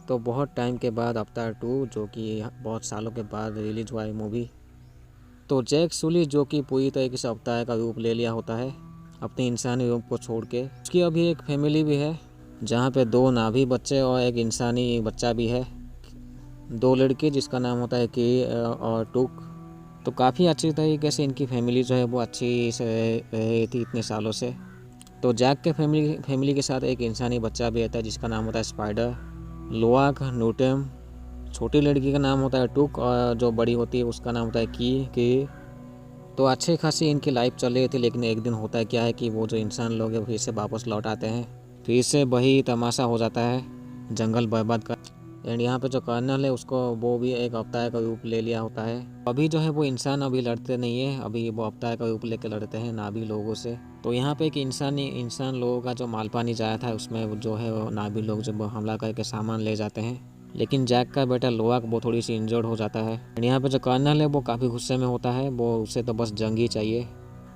तो बहुत टाइम के बाद अवतार 2 जो कि बहुत सालों के बाद रिलीज हुआ है मूवी। तो जैक सुली जो कि पूरी तरीके से अवतार का रूप ले लिया होता है अपने इंसानी रूप को छोड़ के। उसकी अभी एक फैमिली भी है जहाँ पे 2 नाभी बच्चे और एक इंसानी बच्चा भी है, 2 लड़के जिसका नाम होता है की और टुक। तो काफ़ी अच्छी तरीके से इनकी फैमिली जो है वो अच्छी से रही थी इतने सालों से। तो जैक के फैमिली के साथ एक इंसानी बच्चा भी रहता है जिसका नाम होता है स्पाइडर, लोआक, नूटेम। छोटी लड़की का नाम होता है टुक और जो बड़ी होती है उसका नाम होता है की। तो अच्छी खासी इनकी लाइफ चल रही थी, लेकिन एक दिन होता है क्या है कि वो जो इंसान लोग हैं फिर से वापस लौट आते हैं, फिर से वही तमाशा हो जाता है, जंगल बर्बाद कर। एंड यहाँ पे जो कर्नल है उसको वो भी एक अवतार का रूप ले लिया होता है। अभी जो है वो इंसान अभी लड़ते नहीं है, अभी वो अवतार का रूप लेकर लड़ते हैं नाभी लोगों से। तो यहाँ पे एक इंसान लोगों का जो मालपानी जाया था उसमें जो है वो नाभी लोग जब हमला करके सामान ले जाते हैं, लेकिन जैक का बेटा लोआक वो थोड़ी सी इंजर्ड हो जाता है। एंड यहाँ पे जो कर्नल है वो काफ़ी गुस्से में होता है, वो उसे तो बस जंग ही चाहिए।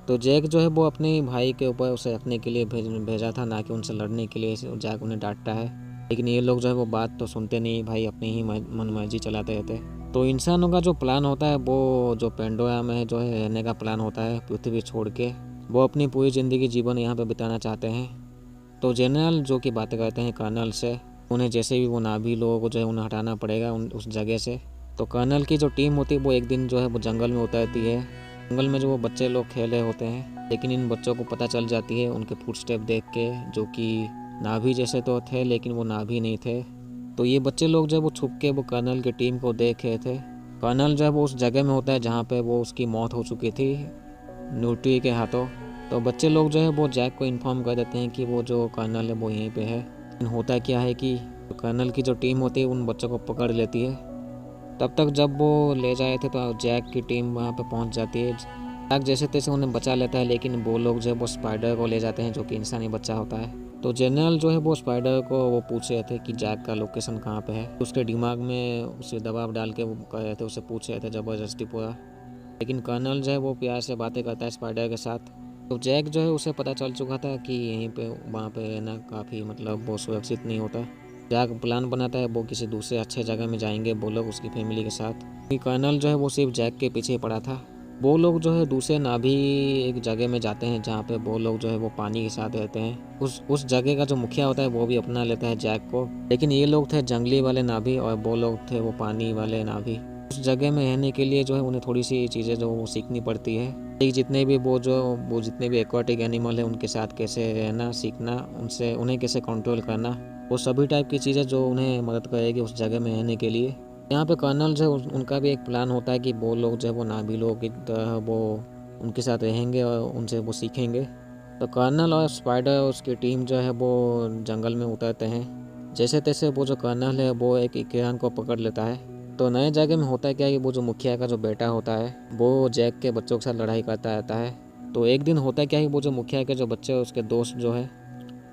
तो जैक जो है वो अपने भाई के ऊपर उसे रखने के लिए भेजा था, ना कि उनसे लड़ने के लिए। जैक उन्हें डांटता है, लेकिन ये लोग जो है वो बात तो सुनते नहीं भाई, अपनी ही मनमर्जी चलाते रहते। तो इंसानों का जो प्लान होता है वो जो पेंडोरा में जो है रहने का प्लान होता है पृथ्वी छोड़ के, वो अपनी पूरी ज़िंदगी जीवन यहाँ पे बिताना चाहते हैं। तो जनरल जो कि बातें करते हैं कर्नल से, उन्हें जैसे भी वो नाभी लोगों को जो है उन्हें हटाना पड़ेगा उस जगह से। तो कर्नल की जो टीम होती है वो एक दिन जो है वो जंगल में उतरती है। जंगल में जो वो बच्चे लोग खेल रहे होते हैं, लेकिन इन बच्चों को पता चल जाती है उनके फुटस्टेप देख के, जो कि नाभी जैसे तो थे लेकिन वो नाभी नहीं थे। तो ये बच्चे लोग जो है वो छुप के वो कर्नल की टीम को देख रहे थे। कर्नल जो है वो उस जगह में होता है जहाँ पे वो उसकी मौत हो चुकी थी न्यूट्री के हाथों। तो बच्चे लोग जो है वो जैक को इन्फॉर्म कर देते हैं कि वो जो कर्नल है वो यहीं पे है। लेकिन होता क्या है कि कर्नल की जो टीम होती है उन बच्चों को पकड़ लेती है। तब तक जब वो ले जाए थे तो जैक की टीम वहाँ पे पहुँच जाती है। जैक जैसे तैसे उन्हें बचा लेता है, लेकिन वो लोग जो है वो स्पाइडर को ले जाते हैं जो कि इंसानी बच्चा होता है। तो जनरल जो है वो स्पाइडर को वो पूछ रहे थे कि जैक का लोकेशन कहाँ पे है। उसके दिमाग में उसे दबाव डाल के वो कह रहे थे, उसे पूछ रहे थे ज़बरदस्ती पूरा। लेकिन कर्नल जो है वो प्यार से बातें करता है स्पाइडर के साथ। तो जैक जो है उसे पता चल चुका था कि यहीं पे वहाँ पे रहना काफ़ी मतलब वो सुरक्षित नहीं होता। जैक प्लान बनाता है वो किसी दूसरे अच्छे जगह में जाएंगे वो लोग उसकी फैमिली के साथ। कर्नल जो है वो सिर्फ जैक के पीछे पड़ा था। वो लोग जो है दूसरे नाभी एक जगह में जाते हैं जहाँ पे वो लोग जो है वो पानी के साथ रहते हैं। उस जगह का जो मुखिया होता है वो भी अपना लेता है जैक को, लेकिन ये लोग थे जंगली वाले नाभी और वो लोग थे वो पानी वाले नाभी। उस जगह में रहने के लिए जो है उन्हें थोड़ी सी चीज़ें जो वो सीखनी पड़ती है। जितने भी वो जितने भी एक्वाटिक एनिमल है उनके साथ कैसे रहना सीखना, उन्हें कैसे कंट्रोल करना, वो सभी टाइप की चीज़ें जो उन्हें मदद करेगी उस जगह में रहने के लिए। यहाँ पे कर्नल जो है उनका भी एक प्लान होता है कि वो लोग जो है वो नाभी लोग की तरह वो उनके साथ रहेंगे और उनसे वो सीखेंगे। तो कर्नल और स्पाइडर उसकी टीम जो है वो जंगल में उतरते हैं। जैसे तैसे वो जो कर्नल है वो एक इक्रान को पकड़ लेता है। तो नए जगह में होता है क्या कि वो जो मुखिया का जो बेटा होता है वो जैक के बच्चों के साथ लड़ाई करता रहता है। तो एक दिन होता क्या है वो जो मुखिया के जो बच्चे उसके दोस्त जो है,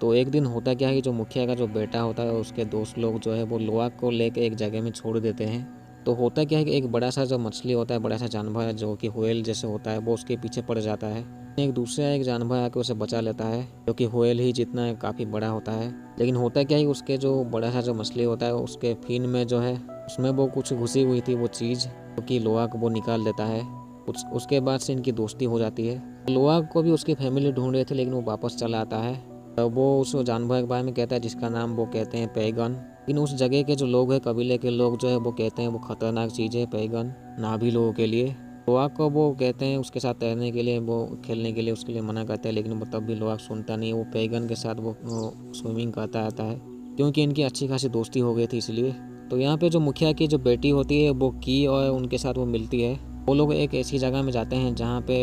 तो एक दिन होता क्या है कि जो मुखिया का जो बेटा होता है उसके दोस्त लोग जो है वो लोआक को लेके एक जगह में छोड़ देते हैं। तो होता क्या है कि एक बड़ा सा जो मछली होता है, बड़ा सा जानवर है जो कि व्हेल जैसे होता है, वो उसके पीछे पड़ जाता है। एक जानवर आके उसे बचा लेता है जो कि व्हेल ही जितना काफ़ी बड़ा होता है। लेकिन होता क्या है उसके जो बड़ा सा जो मछली होता है उसके फिन में जो है उसमें वो कुछ घुसी हुई थी वो चीज़, जो कि लोआक वो निकाल देता है। उसके बाद से इनकी दोस्ती हो जाती है। लोआक को भी उसकी फैमिली ढूंढ रही थी लेकिन वो वापस चला आता है। वो उस जानवर के बारे में कहता है जिसका नाम वो कहते हैं पैगन। लेकिन उस जगह के जो लोग हैं कबीले के लोग जो है वो कहते हैं वो खतरनाक चीज़ है पैगन नाभी लोगों के लिए। लोआक को वो कहते हैं उसके साथ तैरने के लिए, वो खेलने के लिए उसके लिए मना करते हैं, लेकिन वो तब भी लोआक सुनता नहीं है। वो पैगन के साथ वो स्विमिंग करता रहता है क्योंकि इनकी अच्छी खासी दोस्ती हो गई थी इसलिए। तो यहाँ पे जो मुखिया की जो बेटी होती है वो की और उनके साथ वो मिलती है। वो लोग एक ऐसी जगह में जाते हैं जहाँ पे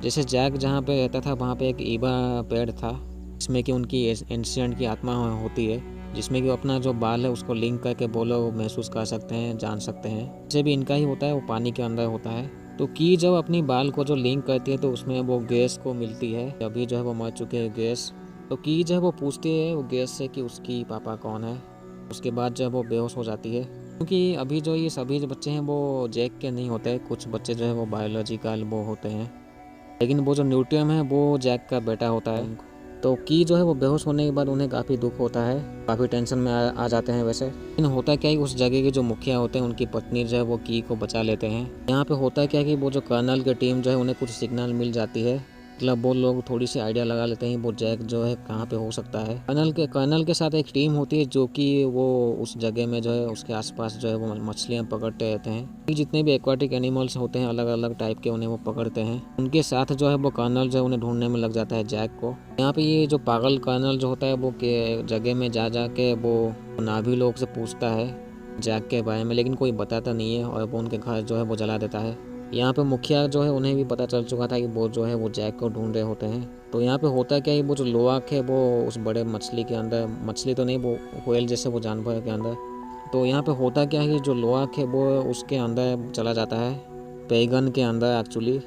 जैसे जैक जहाँ पे रहता था वहाँ पे एक ईबा पेड़ था जिसमें कि उनकी एंशिएंट की आत्मा होती है, जिसमें कि वो अपना जो बाल है उसको लिंक करके वो लोग महसूस कर सकते हैं, जान सकते हैं। जैसे भी इनका ही होता है वो पानी के अंदर होता है। तो की जब अपनी बाल को जो लिंक करती है तो उसमें वो गैस को मिलती है, अभी जो है वो मर चुके हैं गैस। तो की जो है वो पूछती है वो गैस से कि उसकी पापा कौन है। उसके बाद जो है वो बेहोश हो जाती है क्योंकि अभी जो ये सभी जो बच्चे हैं वो जैक के नहीं होते, कुछ बच्चे जो है वो बायोलॉजिकल वो होते हैं, लेकिन वो जो न्यूट्रियम है वो जैक का बेटा होता है। तो की जो है वो बेहोश होने के बाद उन्हें काफ़ी दुख होता है, काफ़ी टेंशन में आ जाते हैं वैसे। लेकिन होता क्या है कि उस जगह के जो मुखिया होते हैं उनकी पत्नी जो है वो की को बचा लेते हैं। यहाँ पे होता क्या है कि वो जो कर्नल की टीम जो है उन्हें कुछ सिग्नल मिल जाती है, मतलब वो लोग थोड़ी सी आइडिया लगा लेते हैं वो जैक जो है कहाँ पे हो सकता है। कर्नल के साथ एक टीम होती है जो कि वो उस जगह में जो है उसके आसपास जो है वो मछलियाँ पकड़ते रहते हैं। जितने भी एक्वाटिक एनिमल्स होते हैं अलग अलग टाइप के उन्हें वो पकड़ते हैं। उनके साथ जो है वो कर्नल जो है उन्हें ढूंढने में लग जाता है जैक को। यहाँ पे ये जो पागल कर्नल जो होता है वो के जगह में जा के वो नाभी लोग से पूछता है जैक के बारे में, लेकिन कोई बताता नहीं है और वो उनके घर जो है वो जला देता है। यहाँ पे मुखिया जो है उन्हें भी पता चल चुका था कि वो जो है वो जैक को ढूंढ रहे होते हैं। तो यहाँ पे होता क्या है, वो जो लोआक है वो उस बड़े मछली के अंदर, मछली तो नहीं वो व्हेल जैसे वो जानवर के अंदर, तो यहाँ पे होता क्या है कि जो लोआक है वो उसके अंदर चला जाता है, पैगन के अंदर एक्चुअली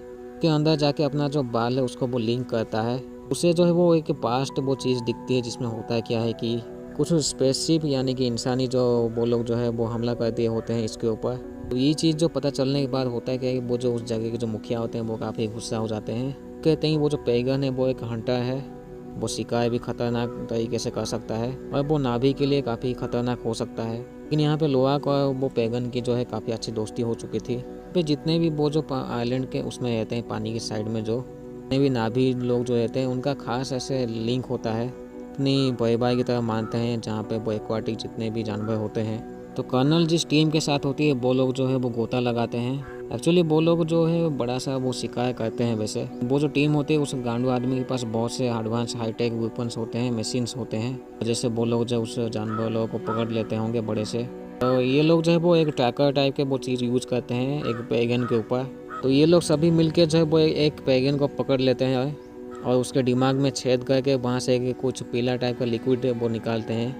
के अंदर जाके अपना जो बाल है उसको वो लिंक करता है। उसे जो है वो एक पास्ट वो चीज़ दिखती है जिसमें होता है क्या है कि कुछ स्पेसशिप यानी कि इंसानी जो वो लोग जो है वो हमला कर दिए होते हैं इसके ऊपर। तो ये चीज़ जो पता चलने के बाद होता है कि वो जो उस जगह के जो मुखिया होते हैं वो काफ़ी गुस्सा हो जाते हैं। कहते हैं वो जो पैगन है वो एक हंटर है, वो शिकार भी खतरनाक तरीके से कर सकता है और वो नाभी के लिए काफ़ी खतरनाक हो सकता है। लेकिन यहाँ पे लोआक और वो पैगन की जो है काफ़ी अच्छी दोस्ती हो चुकी थी। पे जितने भी वो जो आइलैंड के उसमें रहते हैं पानी की साइड में, जो जितने भी नाभी लोग जो रहते हैं उनका खास ऐसे लिंक होता है, अपनी भाई की तरह मानते हैं जहाँ पे वो एक्वाटिक जितने भी जानवर होते हैं। तो कर्नल जिस टीम के साथ होती है वो लोग जो है वो गोता लगाते हैं। एक्चुअली वो लोग जो है बड़ा सा वो शिकार करते हैं। वैसे वो जो टीम होती है उस गांडू आदमी के पास बहुत से एडवांस हाईटेक वेपन्स होते हैं, मशीन्स होते हैं, जैसे वो लोग जो उस जानवर लोगों को पकड़ लेते होंगे बड़े से। तो ये लोग जो है वो एक ट्रैकर टाइप के वो चीज़ यूज करते हैं एक पैगन के ऊपर। तो ये लोग सभी मिलके जो है वो एक पैगन को पकड़ लेते हैं और उसके दिमाग में छेद करके वहाँ से कुछ पीला टाइप का लिक्विड वो निकालते हैं।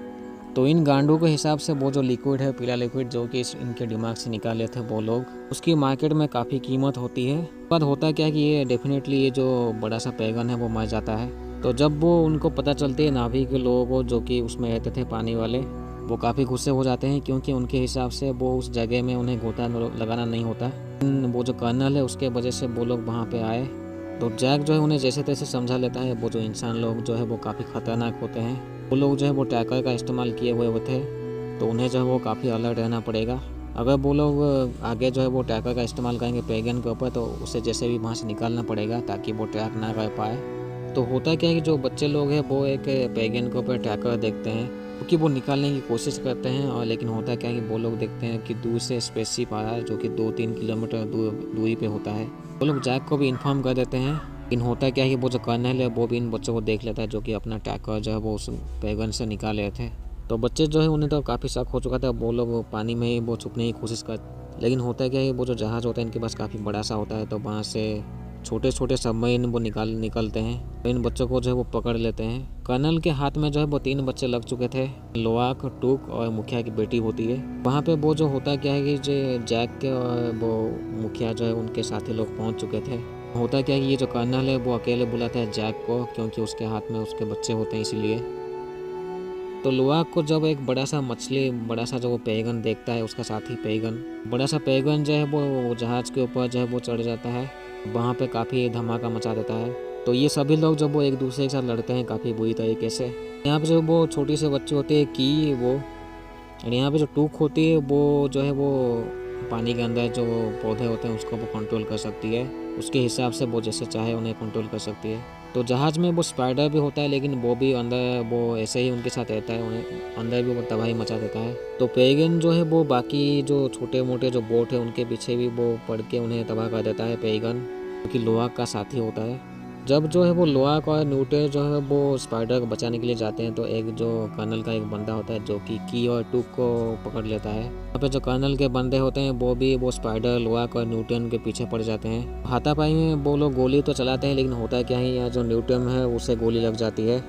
तो इन गांडों के हिसाब से वो जो लिक्विड है, पीला लिक्विड जो कि इनके दिमाग से निकाले थे वो लोग, उसकी मार्केट में काफ़ी कीमत होती है। बाद होता क्या है कि ये डेफिनेटली ये जो बड़ा सा पैगन है वो मर जाता है। तो जब वो उनको पता चलती है नाभी के लोगों को जो कि उसमें रहते थे पानी वाले, वो काफ़ी गुस्से हो जाते हैं क्योंकि उनके हिसाब से वो उस जगह में उन्हें गोता लगाना नहीं होता। वो जो कर्नल है उसके वजह से वो लोग वहाँ पे आए। तो जैक जो है उन्हें जैसे तैसे समझा लेता है वो जो इंसान लोग जो है वो काफ़ी ख़तरनाक होते हैं। वो लोग जो है वो ट्रैकर का इस्तेमाल किए हुए थे, तो उन्हें जो है वो काफ़ी अलर्ट रहना पड़ेगा। अगर वो लोग आगे जो है वो ट्रैकर का इस्तेमाल करेंगे पैगन के ऊपर तो उसे जैसे भी वहाँ से निकालना पड़ेगा ताकि वो ट्रैक ना कर पाए। तो होता क्या है कि जो बच्चे लोग हैं वो एक पैगन के ऊपर ट्रैकर देखते हैं क्योंकि वो निकालने की कोशिश करते हैं, और लेकिन होता क्या है कि वो लोग देखते हैं कि दूर से स्पेसशिप आ रहा है जो कि 2-3 किलोमीटर दूरी पे होता है। वो लोग जैक को भी इन्फॉर्म कर देते हैं। लेकिन होता क्या है कि वो जो कर्नल है वो भी इन बच्चों को देख लेता है जो कि अपना ट्रैकर जो है वो उस पैगन से निकाल रहे थे। तो बच्चे जो है उन्हें तो काफ़ी शक हो चुका था, वो लोग पानी में ही वो छुपने की कोशिश कर। लेकिन होता क्या है वो जो जहाज़ होता है इनके पास काफ़ी बड़ा सा होता है, तो वहाँ से छोटे छोटे सबमरीन वो निकलते हैं। तो इन बच्चों को जो है वो पकड़ लेते हैं। कर्नल के हाथ में जो है वो 3 बच्चे लग चुके थे, लोआक, टूक और मुखिया की बेटी होती है। वहाँ पे वो जो होता क्या है कि जो जैक के और वो मुखिया जो है उनके साथी लोग पहुँच चुके थे। होता क्या है कि ये जो कर्नल है वो अकेले बुलाता है जैक को क्योंकि उसके हाथ में उसके बच्चे होते हैं इसीलिए। तो लोआक को जब एक बड़ा सा मछली, बड़ा सा जो वो पैगन देखता है, उसका साथी पैगन, बड़ा सा पैगन जो है वो जहाज़ के ऊपर जो है वो चढ़ जाता है, वहाँ पे काफ़ी धमाका मचा देता है। तो ये सभी लोग जब वो एक दूसरे के साथ लड़ते हैं काफ़ी बुरी तरीके से। यहाँ पे जो वो छोटी से बच्चे होते हैं की वो, और यहाँ पे जो टूक होती है वो जो है वो पानी के अंदर जो पौधे होते हैं उसको वो कंट्रोल कर सकती है, उसके हिसाब से वो जैसे चाहे उन्हें कंट्रोल कर सकती है। तो जहाज़ में वो स्पाइडर भी होता है लेकिन वो भी अंदर वो ऐसे ही उनके साथ रहता है, उन्हें अंदर भी वो तबाही मचा देता है। तो पैगन जो है वो बाकी जो छोटे मोटे जो बोट है उनके पीछे भी वो पड़ के उन्हें तबाह कर देता है पैगन, क्योंकि लोआक का साथी होता है। जब जो है वो लोआक और न्यूटे जो है वो स्पाइडर को बचाने के लिए जाते हैं तो एक जो कर्नल का एक बंदा होता है जो कि की और टूक को पकड़ लेता है। यहाँ पे जो कर्नल के बंदे होते हैं वो भी वो स्पाइडर, लोआक और न्यूटन के पीछे पड़ जाते हैं। हाथापाई में वो लोग गोली तो चलाते हैं लेकिन होता क्या है यहाँ जो न्यूटन है उसे गोली लग जाती है।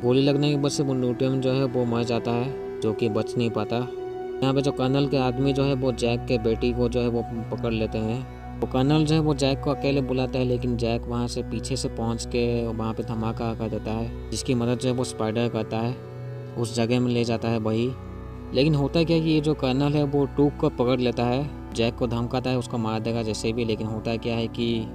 गोली लगने की वजह से वो न्यूटन जो है वो मर जाता है जो कि बच नहीं पाता। यहाँ पे जो कर्नल के आदमी जो है वो जैक के बेटी को जो है वो पकड़ लेते हैं। वो कर्नल जो है वो जैक को अकेले बुलाता है लेकिन जैक वहाँ से पीछे से पहुँच के वहाँ पे धमाका कर देता है, जिसकी मदद जो है वो स्पाइडर करता है, उस जगह में ले जाता है वही। लेकिन होता क्या कि ये जो कर्नल है वो टूक को पकड़ लेता है, जैक को धमकाता है उसको मार देगा जैसे भी। लेकिन होता क्या है कि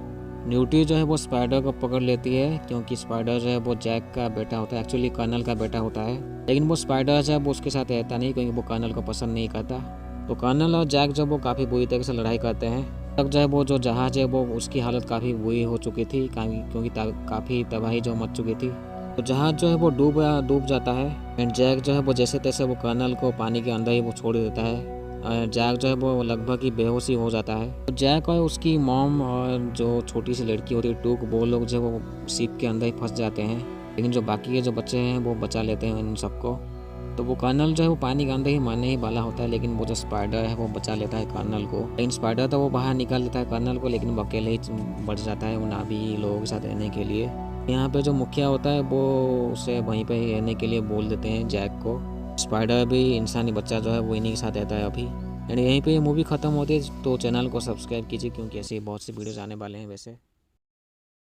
न्यूटी जो है वो स्पाइडर को पकड़ लेती है, क्योंकि स्पाइडर जो है वो जैक का बेटा होता है, एक्चुअली कर्नल का बेटा होता है। लेकिन वो स्पाइडर जो है वो उसके साथ रहता नहीं, क्योंकि वो कर्नल को पसंद नहीं करता। तो कर्नल और जैक जो वो काफ़ी बुरी तरीके से लड़ाई करते हैं। तब जो है वो जो जहाज़ है वो उसकी हालत काफ़ी बुरी हो चुकी थी, क्योंकि काफ़ी तबाही जो मच चुकी थी। तो जहाज़ जो है वो डूब जाता है। एंड जैक जो है वो जैसे तैसे वो कर्नल को पानी के अंदर ही वो छोड़ देता है। जैक जो है वो लगभग ही बेहोशी हो जाता है। तो जैक और उसकी मॉम और जो छोटी सी लड़की होती है टूक, वो लोग जो है वो शिप के अंदर ही फंस जाते हैं। लेकिन जो बाकी के जो बच्चे हैं वो बचा लेते हैं इन सबको। तो वो कर्नल जो है वो पानी के अंदर ही मरने ही वाला होता है, लेकिन वो जो स्पाइडर है वो बचा लेता है कर्नल को। लेकिन स्पाइडर तो वो बाहर निकाल लेता है कर्नल को, लेकिन वो अकेले ही बढ़ जाता है उन नाभी लोगों के साथ रहने के लिए। यहाँ पे जो मुखिया होता है वो उसे वहीं पे ही रहने के लिए बोल देते हैं जैक को। स्पाइडर भी इंसानी बच्चा जो है वो इन्हीं के साथ रहता है अभी। एंड यहीं पे मूवी ख़त्म होती है। तो चैनल को सब्सक्राइब कीजिए, क्योंकि ऐसे बहुत सी वीडियोज़ आने वाले हैं वैसे।